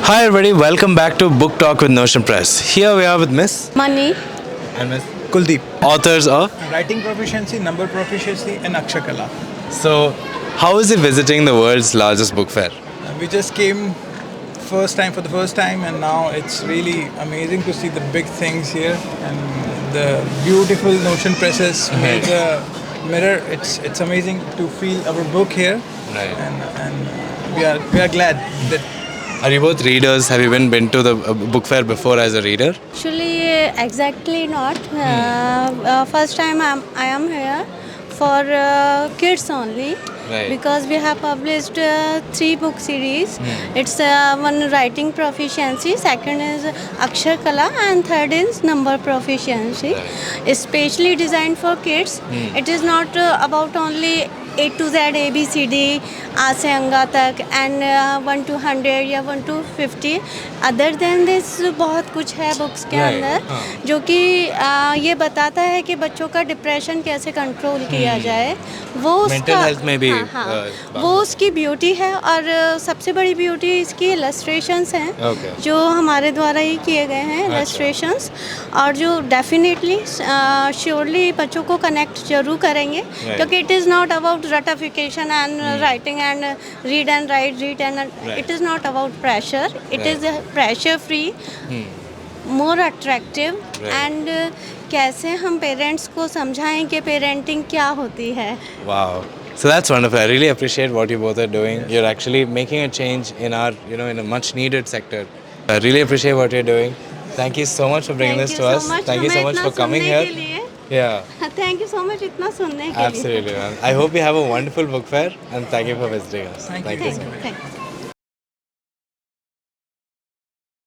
Hi everybody, welcome back to Book Talk with Notion Press. Here we are with Miss Money. and Miss Kuldeep. authors of. Writing proficiency, number proficiency, and Akshakala. So, how is it visiting the world's largest book fair? We just came for the first time, and now it's really amazing to see the big things here and the beautiful Notion presses made the mirror. It's amazing to feel our book here, Right. and we are glad that. Are you both readers? Have you been to the book fair before as a reader? Actually, exactly not. First time I am here for kids only. Right. Because we have published 3 book series. It's one writing proficiency, second is Akshar Kala, and third is number proficiency. Right. Especially designed for kids. It is not about only A to Z, A B C D, A से अंगा तक, and 1 to 100 या 1 to 50. Other than this बहुत कुछ है books के Right. अंदर जो कि ये बताता है कि बच्चों का डिप्रेशन कैसे कंट्रोल किया जाए. वो Mental health में भी, वो उसकी ब्यूटी है. और सबसे बड़ी ब्यूटी इसकी इलस्ट्रेशंस हैं Okay. जो हमारे द्वारा ही किए गए हैं इलस्ट्रेशंस, और जो डेफिनेटली श्योरली बच्चों को कनेक्ट जरूर करेंगे. क्योंकि it is not about ratification and writing and read and write. It is not about pressure. It is pressure free, more attractive, and कैसे हम पेरेंट्स को समझाएं कि पेरेंटिंग क्या होती है. Wow. So that's wonderful. I really appreciate what you both are doing. You're actually making a change in our, in a much needed sector. I really appreciate what you're doing. Thank you so much for bringing Thank this you to so us. much. Thank you so हमें much इतना for coming सुनने here. के लिए. Yeah. Thank you so much इतना सुनने के लिए. Absolutely, man. I hope you have a wonderful book fair and thank you for visiting us. Thank you. so much. Thank you.